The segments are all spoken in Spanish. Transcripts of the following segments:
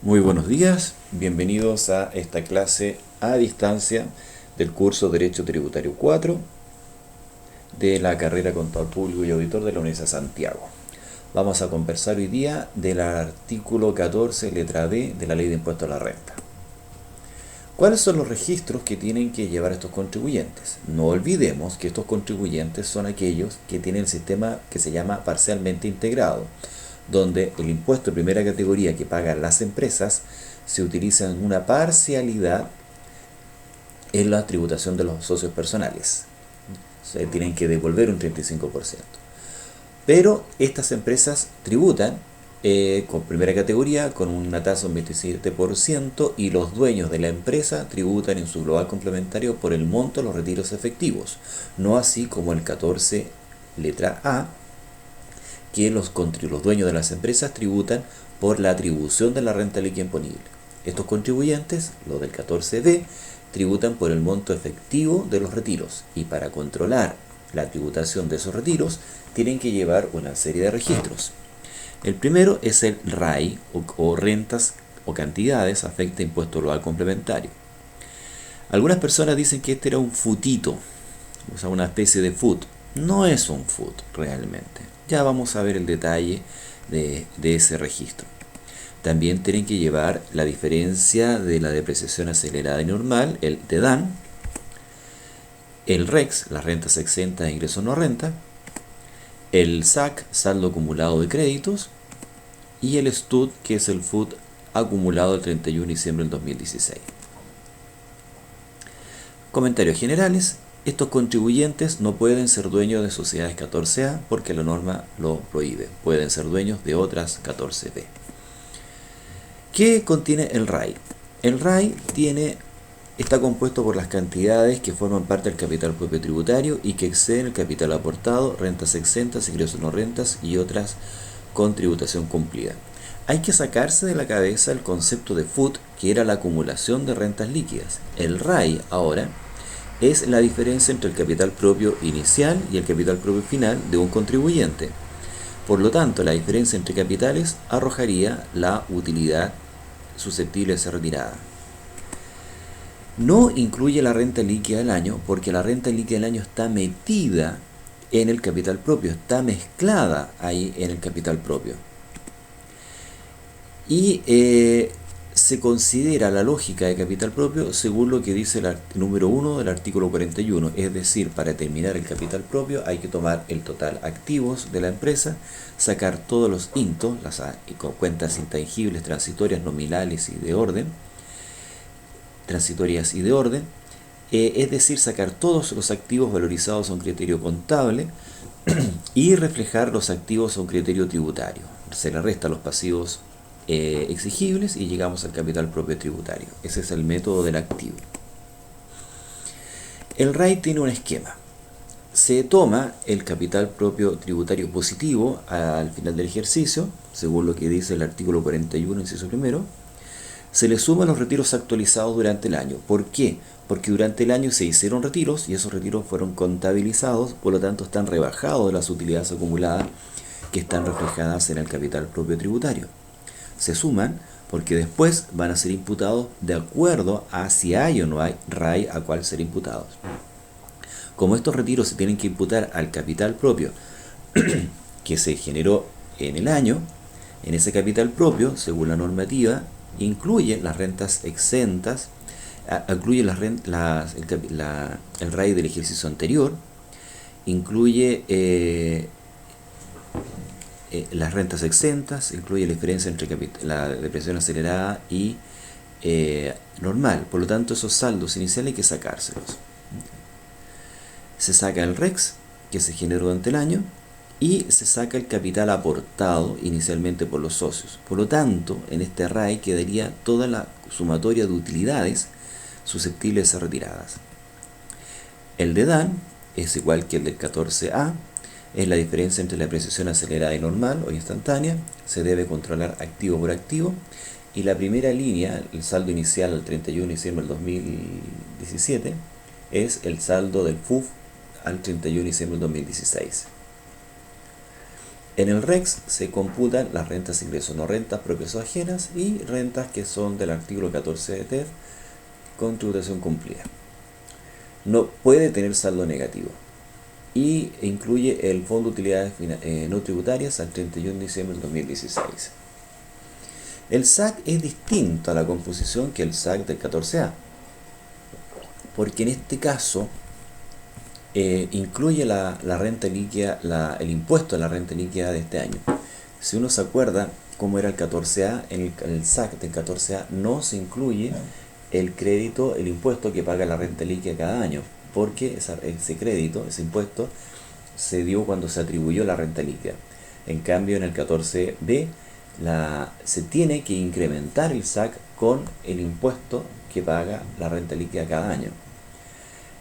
Muy buenos días, bienvenidos a esta clase a distancia del curso Derecho Tributario 4 de la carrera Contador Público y Auditor de la Universidad de Santiago. Vamos a conversar hoy día del artículo 14, letra D, de la Ley de Impuesto a la Renta. ¿Cuáles son los registros que tienen que llevar estos contribuyentes? No olvidemos que estos contribuyentes son aquellos que tienen el sistema que se llama parcialmente integrado, donde el impuesto de primera categoría que pagan las empresas se utiliza en una parcialidad en la tributación de los socios personales. Se tienen que devolver un 35%. Pero estas empresas tributan con primera categoría con una tasa de un 27% y los dueños de la empresa tributan en su global complementario por el monto de los retiros efectivos, no así como el 14 letra A, que los dueños de las empresas tributan por la atribución de la renta líquida imponible. Estos contribuyentes, los del 14B, tributan por el monto efectivo de los retiros y para controlar la tributación de esos retiros tienen que llevar una serie de registros. El primero es el RAI o rentas o cantidades afecta impuesto global complementario. Algunas personas dicen que este era un futito, o sea, una especie de FUT. No es un FUT realmente. Ya vamos a ver el detalle de ese registro. También tienen que llevar la diferencia de la depreciación acelerada y normal, el DEDAN, el REX, las rentas exentas de ingresos no renta, el SAC, saldo acumulado de créditos, y el STUD, que es el FUT acumulado el 31 de diciembre del 2016. Comentarios generales. Estos contribuyentes no pueden ser dueños de sociedades 14A porque la norma lo prohíbe. Pueden ser dueños de otras 14B. ¿Qué contiene el RAI? El RAI está compuesto por las cantidades que forman parte del capital propio tributario y que exceden el capital aportado, rentas exentas, ingresos no rentas y otras con tributación cumplida. Hay que sacarse de la cabeza el concepto de FUT, que era la acumulación de rentas líquidas. El RAI ahora es la diferencia entre el capital propio inicial y el capital propio final de un contribuyente. Por lo tanto, la diferencia entre capitales arrojaría la utilidad susceptible de ser retirada. No incluye la renta líquida del año porque la renta líquida del año está metida en el capital propio, está mezclada ahí en el capital propio. Y se considera la lógica de capital propio según lo que dice el número 1 del artículo 41, es decir, para determinar el capital propio hay que tomar el total activos de la empresa, sacar todos los INTO, las cuentas intangibles, transitorias, nominales y de orden, es decir, sacar todos los activos valorizados a un criterio contable y reflejar los activos a un criterio tributario. Se le restan los pasivos exigibles y llegamos al capital propio tributario. Ese es el método del activo. El RAI tiene un esquema. Se toma el capital propio tributario positivo al final del ejercicio, según lo que dice el artículo 41, inciso primero. Se le suman los retiros actualizados durante el año. ¿Por qué? Porque durante el año se hicieron retiros y esos retiros fueron contabilizados, por lo tanto están rebajados de las utilidades acumuladas que están reflejadas en el capital propio tributario. Se suman porque después van a ser imputados de acuerdo a si hay o no hay RAI a cual ser imputados. Como estos retiros se tienen que imputar al capital propio que se generó en el año, en ese capital propio, según la normativa, incluye las rentas exentas, incluye el RAI del ejercicio anterior, incluye las rentas exentas, incluye la diferencia entre la depreciación acelerada y normal. Por lo tanto, esos saldos iniciales hay que sacárselos. Se saca el REX, que se generó durante el año, y se saca el capital aportado inicialmente por los socios. Por lo tanto, en este RAI quedaría toda la sumatoria de utilidades susceptibles de ser retiradas. El DEDAN es igual que el del 14A, es la diferencia entre la depreciación acelerada y normal o instantánea, se debe controlar activo por activo, y la primera línea, el saldo inicial al 31 de diciembre del 2017, es el saldo del FUF al 31 de diciembre del 2016. En el REX se computan las rentas e ingresos, no rentas propias o ajenas, y rentas que son del artículo 14 de TEF con tributación cumplida. No puede tener saldo negativo y incluye el Fondo de Utilidades no tributarias al 31 de diciembre del 2016. El SAC es distinto a la composición que el SAC del 14A, porque en este caso incluye la renta líquida, el impuesto a la renta líquida de este año. Si uno se acuerda cómo era el 14A, en el SAC del 14A no se incluye el crédito, el impuesto que paga la renta líquida cada año, porque ese crédito, ese impuesto, se dio cuando se atribuyó la renta líquida. En cambio, en el 14B se tiene que incrementar el SAC con el impuesto que paga la renta líquida cada año.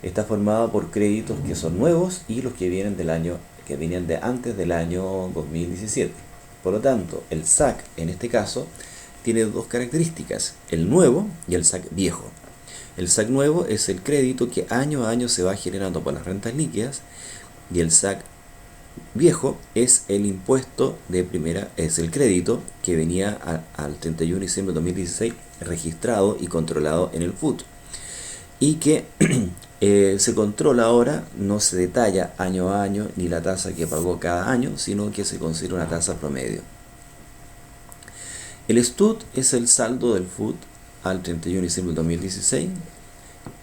Está formado por créditos que son nuevos y los que vienen que venían de antes del año 2017. Por lo tanto, el SAC en este caso tiene dos características: el nuevo y el SAC viejo. El SAC nuevo es el crédito que año a año se va generando por las rentas líquidas, y el SAC viejo es el impuesto de primera, es el crédito que venía al 31 de diciembre de 2016 registrado y controlado en el FUT, y que se controla ahora, no se detalla año a año ni la tasa que pagó cada año, sino que se considera una tasa promedio. El STUT es el saldo del FUT al 31 de diciembre de 2016,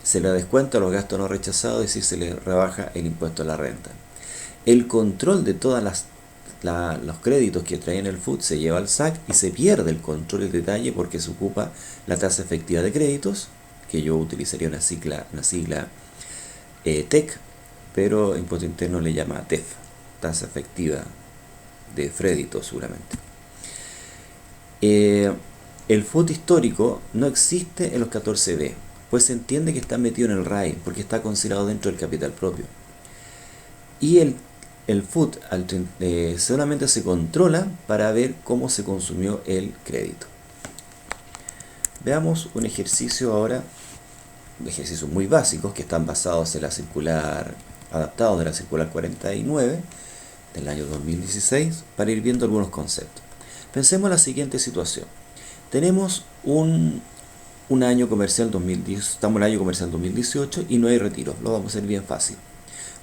se le descuenta los gastos no rechazados, es decir, se le rebaja el impuesto a la renta. El control de todos los créditos que traen el FUT se lleva al SAC y se pierde el control y el detalle porque se ocupa la tasa efectiva de créditos, que yo utilizaría una sigla TEC, pero Impuesto Interno le llama TEF, tasa efectiva de crédito seguramente. El FUT histórico no existe en los 14B, pues se entiende que está metido en el RAI, porque está considerado dentro del capital propio. Y el FUT solamente se controla para ver cómo se consumió el crédito. Veamos un ejercicio ahora, ejercicios muy básicos que están basados en la circular, adaptados de la circular 49 del año 2016, para ir viendo algunos conceptos. Pensemos en la siguiente situación. Tenemos un año comercial 2010, estamos en el año comercial 2018 y no hay retiros. Lo vamos a hacer bien fácil.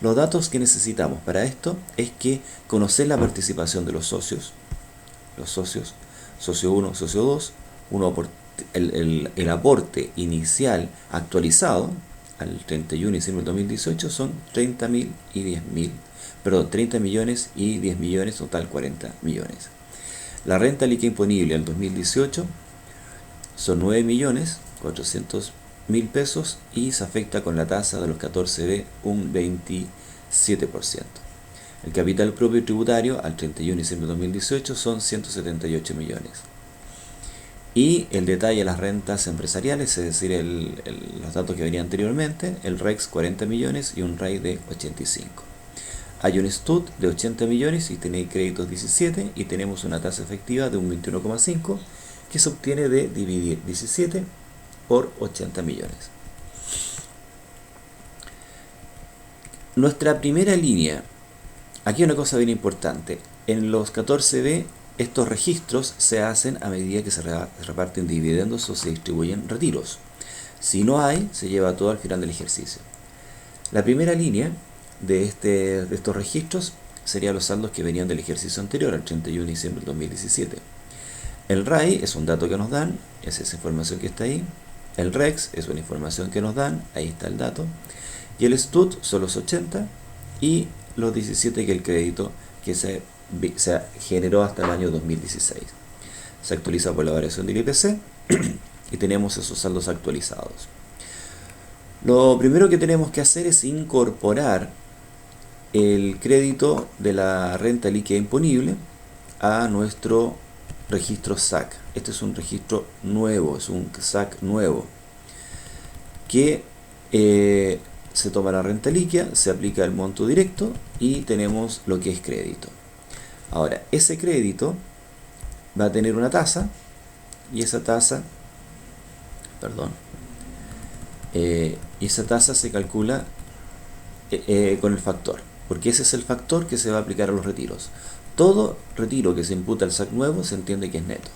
Los datos que necesitamos para esto es que conocer la participación de los socios, socio 1, socio 2, el aporte inicial actualizado al 31 de diciembre del 2018 son 30 millones y 10 millones, total 40 millones. La renta líquida imponible al 2018 son 9.400.000 pesos y se afecta con la tasa de los 14B un 27%. El capital propio tributario al 31 de diciembre de 2018 son 178 millones. Y el detalle de las rentas empresariales, es decir, los datos que venían anteriormente, el REX 40 millones y un RAI de 85. Hay un STUT de 80 millones y tiene créditos 17 y tenemos una tasa efectiva de un 21,5 que se obtiene de dividir 17 por 80 millones. Nuestra primera línea, aquí hay una cosa bien importante, en los 14B estos registros se hacen a medida que se reparten dividendos o se distribuyen retiros. Si no hay, se lleva todo al final del ejercicio. La primera línea de estos registros serían los saldos que venían del ejercicio anterior, al 31 de diciembre del 2017. El RAI es un dato que nos dan, es esa información que está ahí. El REX es una información que nos dan, ahí está el dato. Y el STUT son los 80 y los 17 que el crédito que se generó hasta el año 2016. Se actualiza por la variación del IPC y tenemos esos saldos actualizados. Lo primero que tenemos que hacer es incorporar el crédito de la renta líquida imponible a nuestro registro SAC. Este es un registro nuevo, es un SAC nuevo que se toma la renta líquida, se aplica el monto directo y tenemos lo que es crédito. Ahora, ese crédito va a tener una tasa y esa tasa, se calcula con el factor, porque ese es el factor que se va a aplicar a los retiros. todo retiro que se imputa al SAC nuevo se entiende que es neto.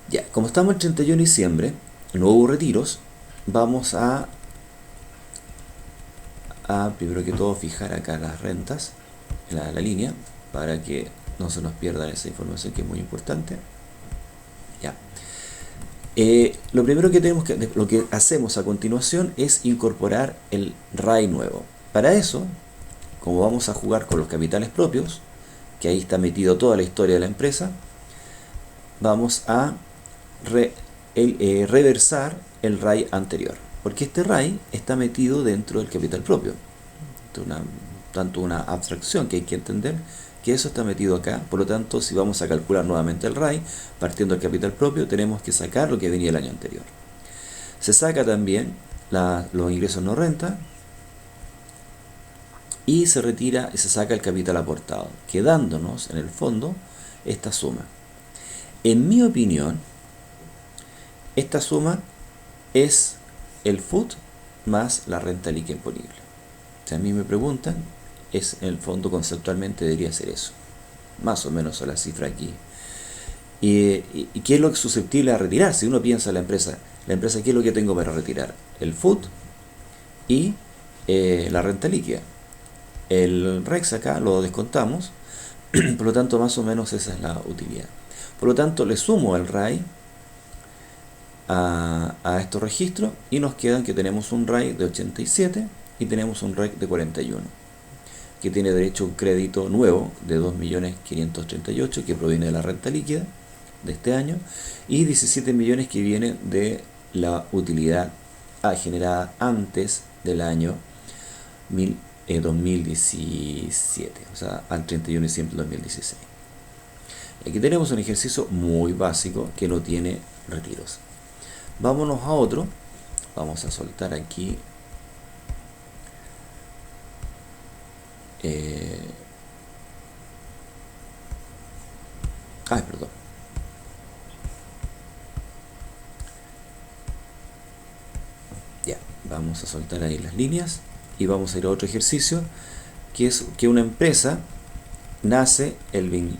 Ya, como estamos el 31 de diciembre, no hubo retiros, vamos a primero que todo fijar acá las rentas, la línea, para que no se nos pierda esa información que es muy importante. Ya. Lo primero que lo que hacemos a continuación es incorporar el RAI nuevo. Para eso, como vamos a jugar con los capitales propios, que ahí está metido toda la historia de la empresa, vamos a reversar el RAI anterior, porque este RAI está metido dentro del capital propio. Tanto una abstracción que hay que entender que eso está metido acá. Por lo tanto, si vamos a calcular nuevamente el RAI partiendo del capital propio, tenemos que sacar lo que venía el año anterior. Se saca también los ingresos no renta y se retira y se saca el capital aportado, quedándonos en el fondo esta suma. En mi opinión, esta suma es el FUT más la renta líquida imponible. Si a mí me preguntan, en el fondo conceptualmente debería ser eso. Más o menos la cifra aquí. ¿Y qué es lo que es susceptible a retirar? Si uno piensa en la empresa, ¿qué es lo que tengo para retirar? El FUT y la renta líquida. El REX acá lo descontamos, por lo tanto más o menos esa es la utilidad. Por lo tanto le sumo el RAI a estos registros y nos quedan que tenemos un RAI de 87 y tenemos un REC de 41, que tiene derecho a un crédito nuevo de 2.538.000 que proviene de la renta líquida de este año y 17 millones que vienen de la utilidad generada antes del año 2017, o sea, al 31 de diciembre de 2016. Aquí tenemos un ejercicio muy básico que no tiene retiros. Vámonos a otro. Vamos a soltar aquí perdón. Ya, vamos a soltar ahí las líneas y vamos a ir a otro ejercicio, que es que una empresa nace en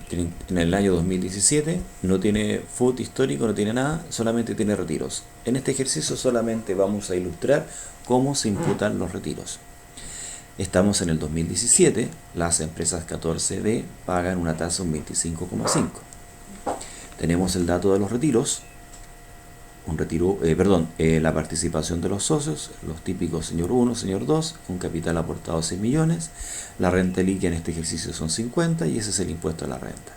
el año 2017, no tiene FUT histórico, no tiene nada, solamente tiene retiros. En este ejercicio solamente vamos a ilustrar cómo se imputan los retiros. Estamos en el 2017, las empresas 14B pagan una tasa un 25,5. Tenemos el dato de los retiros, la participación de los socios, los típicos señor 1, señor 2, un capital aportado 6 millones, la renta líquida en este ejercicio son 50 y ese es el impuesto a la renta.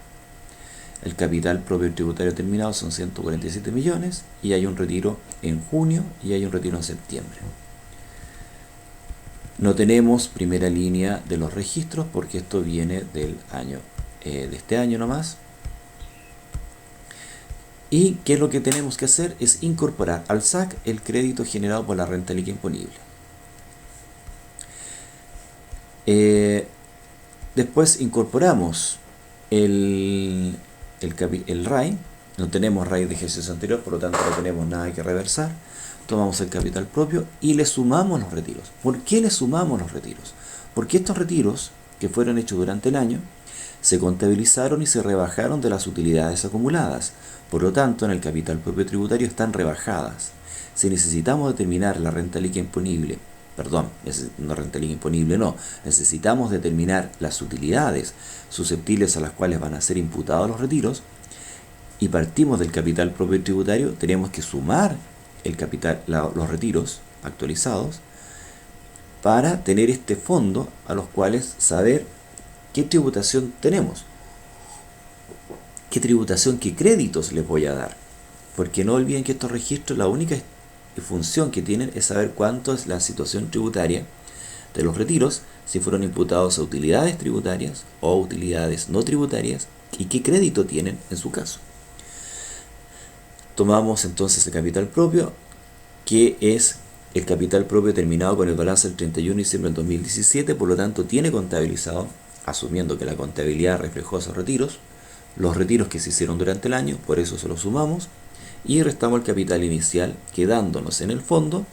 El capital propio tributario terminado son 147 millones y hay un retiro en junio y hay un retiro en septiembre. No tenemos primera línea de los registros porque esto viene del año de este año nomás. Y ¿qué es lo que tenemos que hacer? Es incorporar al SAC el crédito generado por la renta líquida imponible. Después incorporamos el RAI. No tenemos RAI de ejercicio anterior, por lo tanto no tenemos nada que reversar. Tomamos el capital propio y le sumamos los retiros. ¿Por qué le sumamos los retiros? Porque estos retiros que fueron hechos durante el año se contabilizaron y se rebajaron de las utilidades acumuladas. Por lo tanto, en el capital propio tributario están rebajadas. Si necesitamos determinar la renta líquida imponible, necesitamos determinar las utilidades susceptibles a las cuales van a ser imputados los retiros y partimos del capital propio tributario, tenemos que sumar los retiros actualizados para tener este fondo a los cuales saber qué tributación tenemos, qué créditos les voy a dar, porque no olviden que estos registros, la única función que tienen es saber cuánto es la situación tributaria de los retiros, si fueron imputados a utilidades tributarias o utilidades no tributarias y qué crédito tienen en su caso. Tomamos entonces el capital propio, que es el capital propio terminado con el balance del 31 de diciembre del 2017, por lo tanto tiene contabilizado, asumiendo que la contabilidad reflejó esos retiros, los retiros que se hicieron durante el año, por eso se los sumamos, y restamos el capital inicial, quedándonos en el fondo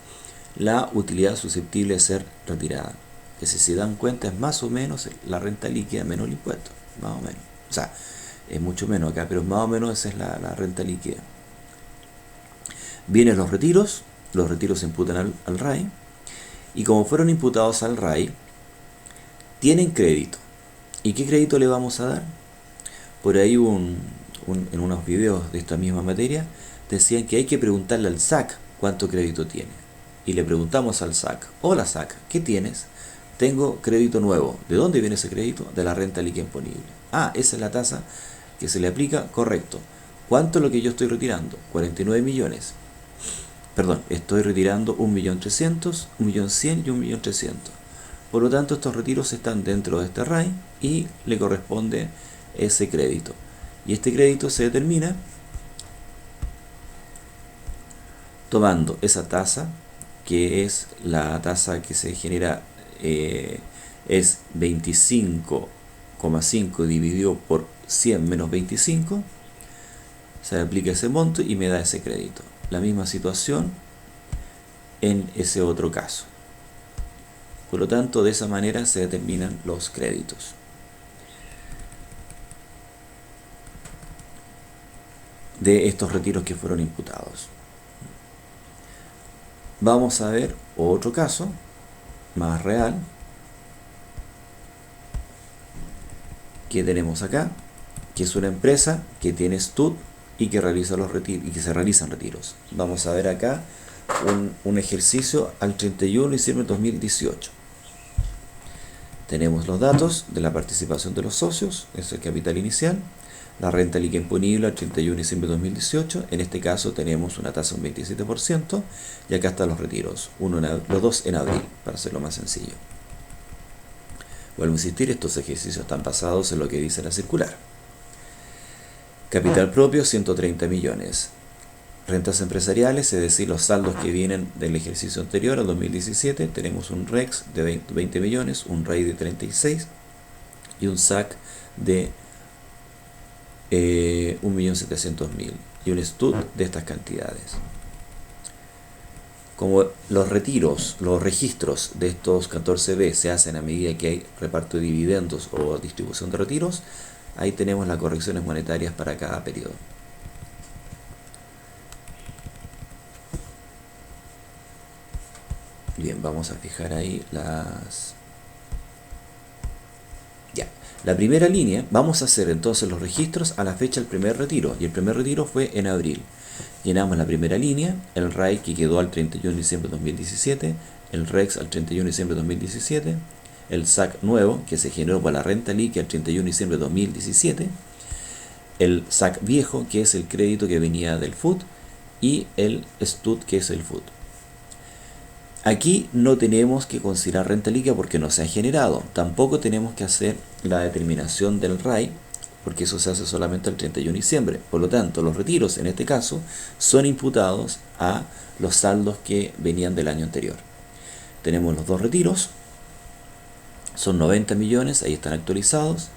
la utilidad susceptible de ser retirada, que si se dan cuenta es más o menos la renta líquida menos el impuesto. más o menos. O sea, es mucho menos acá, pero más o menos esa es la renta líquida. Vienen los retiros se imputan al RAI, y como fueron imputados al RAI, tienen crédito. ¿Y qué crédito le vamos a dar? Por ahí en unos videos de esta misma materia decían que hay que preguntarle al SAC cuánto crédito tiene. Y le preguntamos al SAC: hola SAC, ¿qué tienes? Tengo crédito nuevo. ¿De dónde viene ese crédito? De la renta líquida imponible. Ah, esa es la tasa que se le aplica, correcto. ¿Cuánto es lo que yo estoy retirando? 49 millones. Perdón, estoy retirando 1.300.000, 1.100.000 y 1.300.000. Por lo tanto, estos retiros están dentro de este RAI y le corresponde ese crédito. Y este crédito se determina tomando esa tasa, que es la tasa que se genera, es 25,5 dividido por 100 menos 25, se le aplica ese monto y me da ese crédito. La misma situación en ese otro caso. Por lo tanto, de esa manera se determinan los créditos. De estos retiros que fueron imputados. Vamos a ver otro caso más real que tenemos acá, que es una empresa que tiene STUT y que realiza los retiros y que se realizan retiros. Vamos a ver acá un ejercicio al 31 de diciembre de 2018. Tenemos los datos de la participación de los socios, es el capital inicial, la renta líquida imponible al 31 de diciembre de 2018. En este caso tenemos una tasa de un 27%, y acá están los retiros, los dos en abril, para hacerlo más sencillo. Vuelvo a insistir, estos ejercicios están basados en lo que dice la circular. Capital propio, 130 millones. Rentas empresariales, es decir, los saldos que vienen del ejercicio anterior, al 2017, tenemos un REX de 20 millones, un RAI de 36 y un SAC de 1.700.000 y un STUT de estas cantidades. Como los retiros, los registros de estos 14B se hacen a medida que hay reparto de dividendos o distribución de retiros, ahí tenemos las correcciones monetarias para cada periodo. Bien, vamos a fijar ahí las... Ya, la primera línea, vamos a hacer entonces los registros a la fecha del primer retiro, y el primer retiro fue en abril. Llenamos la primera línea, el RAI que quedó al 31 de diciembre de 2017, el REX al 31 de diciembre de 2017, el SAC nuevo que se generó por la renta líquida al 31 de diciembre de 2017, el SAC viejo que es el crédito que venía del FUT y el STUT que es el FUT. Aquí no tenemos que considerar renta líquida porque no se ha generado. Tampoco tenemos que hacer la determinación del RAI porque eso se hace solamente el 31 de diciembre. Por lo tanto, los retiros en este caso son imputados a los saldos que venían del año anterior. Tenemos los dos retiros, son 90 millones, ahí están actualizados,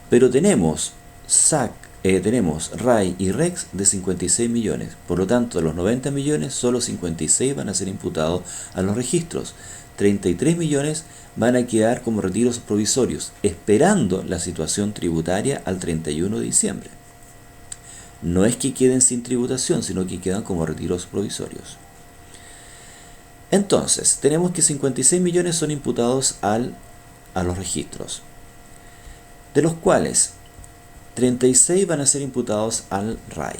pero tenemos SAC, tenemos RAI y REX de 56 millones. Por lo tanto, de los 90 millones, solo 56 van a ser imputados a los registros. 33 millones van a quedar como retiros provisorios, esperando la situación tributaria al 31 de diciembre. No es que queden sin tributación, sino que quedan como retiros provisorios. Entonces, tenemos que 56 millones son imputados a los registros, de los cuales 36 van a ser imputados al RAI.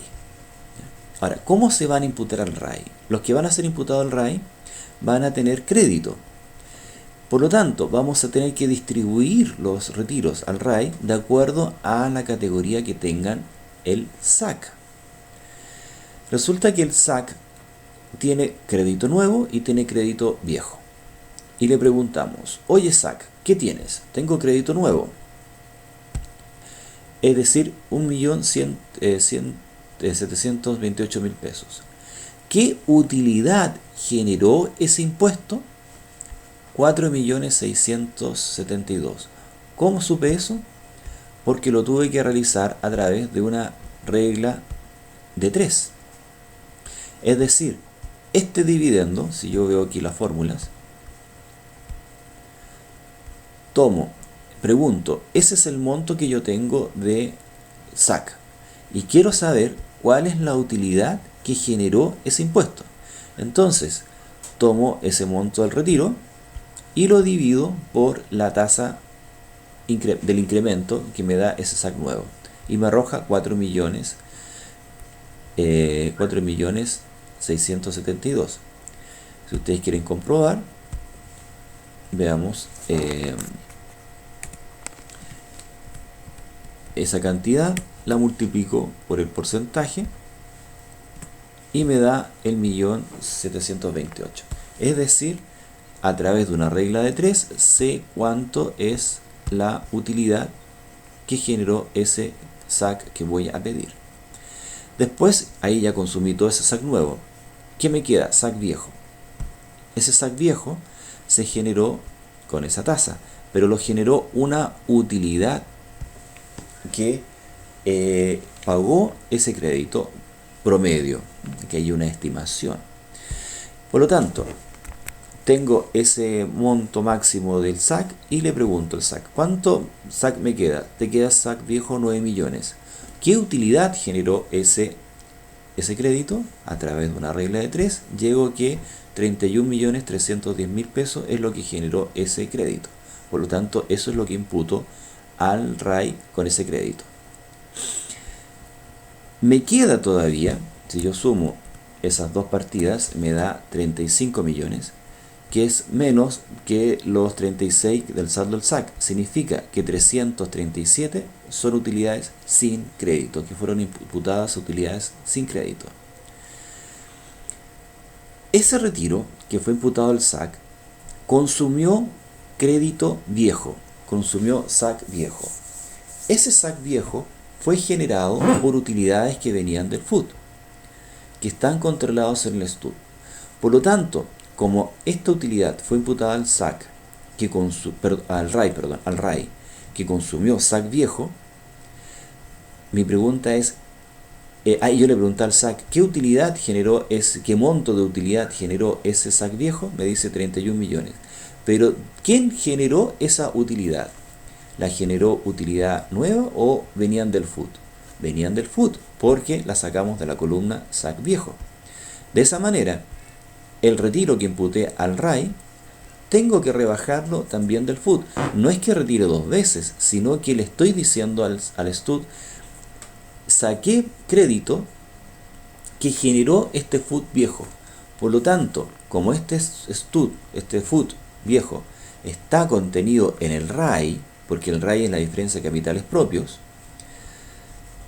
Ahora, ¿cómo se van a imputar al RAI? Los que van a ser imputados al RAI van a tener crédito. Por lo tanto, vamos a tener que distribuir los retiros al RAI de acuerdo a la categoría que tengan el SAC. Resulta que el SAC tiene crédito nuevo y tiene crédito viejo. Y le preguntamos: oye SAC, ¿qué tienes? Tengo crédito nuevo. Es decir, 1.728.000 pesos. ¿Qué utilidad generó ese impuesto? 4.672.000. ¿Cómo supe eso? Porque lo tuve que realizar a través de una regla de 3. Es decir, este dividendo, si yo veo aquí las fórmulas, tomo pregunto, ese es el monto que yo tengo de SAC y quiero saber cuál es la utilidad que generó ese impuesto. Entonces, tomo ese monto del retiro y lo divido por la tasa del incremento que me da ese SAC nuevo y me arroja 4.672.000. Si ustedes quieren comprobar, veamos esa cantidad, la multiplico por el porcentaje y me da el 1.728.000. Es decir, a través de una regla de 3 sé cuánto es la utilidad que generó ese SAC que voy a pedir. Después, ahí ya consumí todo ese SAC nuevo. ¿Qué me queda? SAC viejo. Ese SAC viejo se generó con esa tasa, pero lo generó una utilidad que pagó ese crédito promedio, que hay una estimación. Por lo tanto, tengo ese monto máximo del SAC y le pregunto al SAC, ¿cuánto SAC me queda? Te queda SAC viejo 9 millones. ¿Qué utilidad generó ese crédito? A través de una regla de 3, llego que 31.310.000 pesos es lo que generó ese crédito. Por lo tanto, eso es lo que imputo al RAI con ese crédito. Me queda todavía, si yo sumo esas dos partidas, me da 35 millones, que es menos que los 36 del saldo del SAC. Significa que 337 son utilidades sin crédito, que fueron imputadas a utilidades sin crédito. Ese retiro que fue imputado al SAC consumió crédito viejo, consumió SAC viejo. Ese SAC viejo fue generado por utilidades que venían del FUT, que están controlados en el STUT. Por lo tanto, como esta utilidad fue imputada al SAC, al RAI, que consumió SAC viejo, mi pregunta es, yo le pregunté al SAC, ¿qué monto de utilidad generó ese SAC viejo? Me dice 31 millones. Pero, ¿quién generó esa utilidad? ¿La generó utilidad nueva o venían del FUT? Venían del FUT, porque la sacamos de la columna SAC viejo. De esa manera, el retiro que imputé al RAI, tengo que rebajarlo también del FUT. No es que retire dos veces, sino que le estoy diciendo al STUT, saqué crédito que generó este FUT viejo. Por lo tanto, como este FUT viejo está contenido en el RAI, porque el RAI es la diferencia de capitales propios,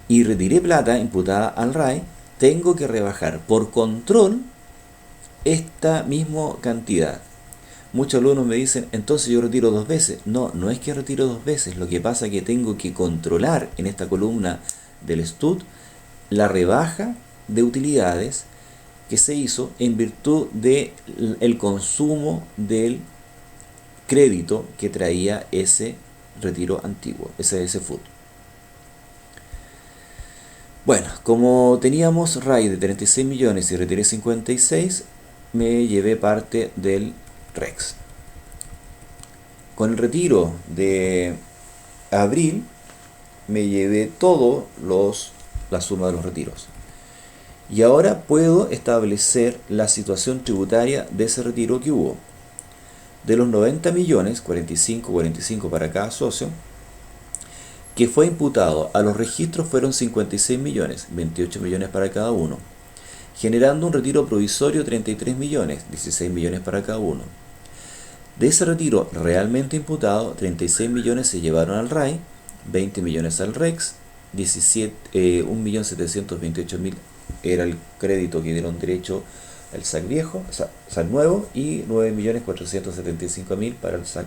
y retiré plata imputada al RAI, tengo que rebajar por control esta misma cantidad. Muchos alumnos me dicen, entonces yo retiro dos veces. No, no es que retiro dos veces, lo que pasa es que tengo que controlar en esta columna del STUT la rebaja de utilidades que se hizo en virtud del consumo del crédito que traía ese retiro antiguo, ese FUT. Bueno, como teníamos RAI de 36 millones y retiré 56, me llevé parte del REX. Con el retiro de abril me llevé todo la suma de los retiros. Y ahora puedo establecer la situación tributaria de ese retiro que hubo. De los 90 millones, 45 para cada socio, que fue imputado a los registros fueron 56 millones, 28 millones para cada uno, generando un retiro provisorio 33 millones, 16 millones para cada uno. De ese retiro realmente imputado, 36 millones se llevaron al RAI, 20 millones al REX, 1.728.000 era el crédito que dieron derecho al SAC viejo, SAC nuevo, y 9.475.000 para el SAC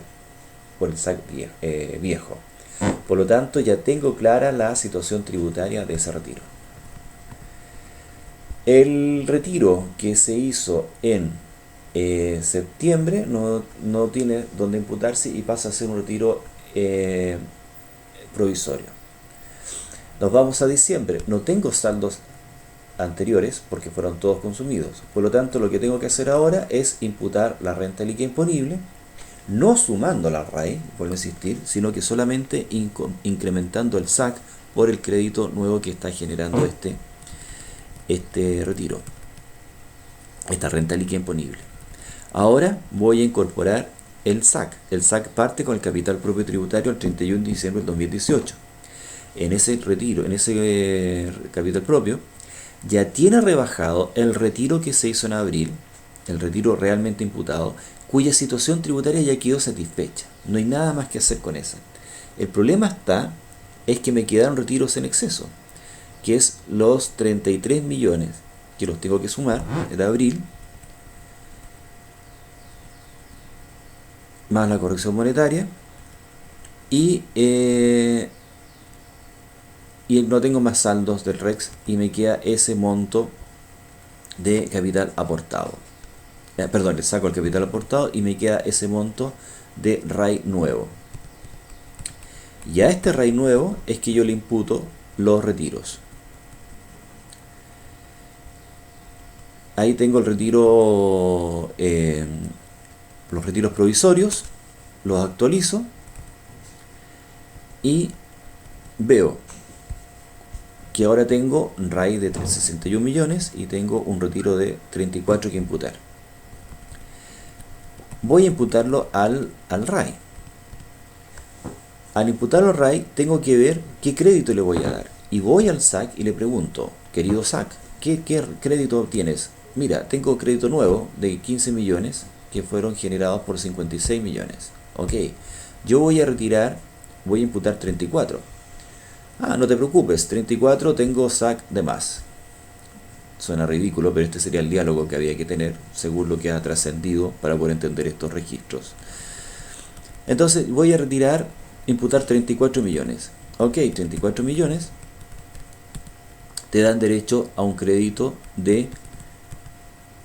viejo. Por lo tanto, ya tengo clara la situación tributaria de ese retiro. El retiro que se hizo en septiembre no tiene donde imputarse y pasa a ser un retiro provisorio. Nos vamos a diciembre. No tengo saldos anteriores porque fueron todos consumidos. Por lo tanto, lo que tengo que hacer ahora es imputar la renta líquida imponible, no sumando la RAI, vuelvo a insistir, sino que solamente incrementando el SAC por el crédito nuevo que está generando este retiro, esta renta líquida imponible. Ahora voy a incorporar el SAC. El SAC parte con el capital propio tributario el 31 de diciembre del 2018. En ese retiro, en ese capital propio, ya tiene rebajado el retiro que se hizo en abril, el retiro realmente imputado, cuya situación tributaria ya quedó satisfecha. No hay nada más que hacer con esa. El problema es que me quedaron retiros en exceso, que es los 33 millones, que los tengo que sumar de abril, más la corrección monetaria, y no tengo más saldos del REX, y me queda ese monto de capital aportado. Perdón, le saco el capital aportado y me queda ese monto de RAI nuevo. Y a este RAI nuevo es que yo le imputo los retiros. Ahí tengo el retiro, los retiros provisorios, los actualizo y veo que ahora tengo RAI de 61 millones y tengo un retiro de 34 que imputar. Voy a imputarlo al RAI. Al imputarlo al RAI tengo que ver qué crédito le voy a dar. Y voy al SAC y le pregunto, querido SAC, ¿qué crédito tienes? Mira, tengo crédito nuevo de 15 millones que fueron generados por 56 millones. Ok, yo voy a retirar, voy a imputar 34. Ah, no te preocupes, 34 tengo SAC de más. Suena ridículo, pero este sería el diálogo que había que tener según lo que ha trascendido para poder entender estos registros. Entonces voy a retirar, imputar 34 millones. Ok, 34 millones te dan derecho a un crédito de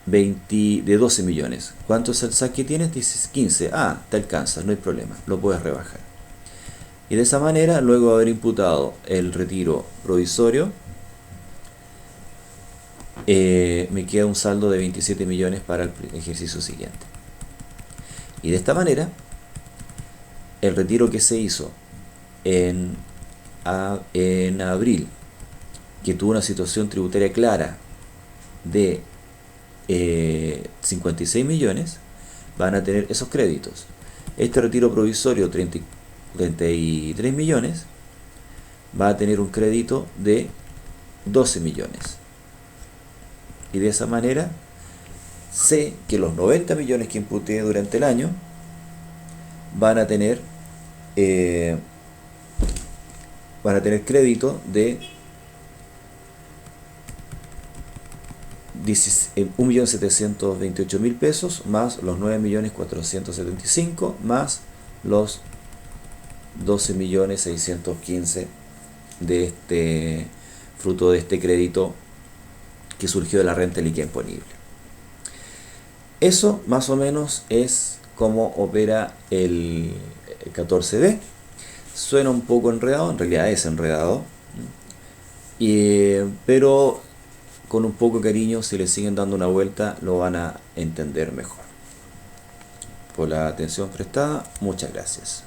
12 millones. ¿Cuánto es el SAC que tienes? Dices 15. Ah, te alcanza, no hay problema, lo puedes rebajar. Y de esa manera, luego de haber imputado el retiro provisorio, me queda un saldo de 27 millones para el ejercicio siguiente. Y de esta manera, el retiro que se hizo en abril, que tuvo una situación tributaria clara de 56 millones, van a tener esos créditos. Este retiro provisorio, 33 millones, va a tener un crédito de 12 millones. Y de esa manera sé que los 90 millones que imputé durante el año van a tener crédito de 1.728.000 pesos, más los 9.475.000, más los 12.615.000 de este fruto de este crédito que surgió de la renta líquida imponible. Eso más o menos es cómo opera el 14D. Suena un poco enredado, en realidad es enredado, pero con un poco de cariño, si le siguen dando una vuelta, lo van a entender mejor. Por la atención prestada, muchas gracias.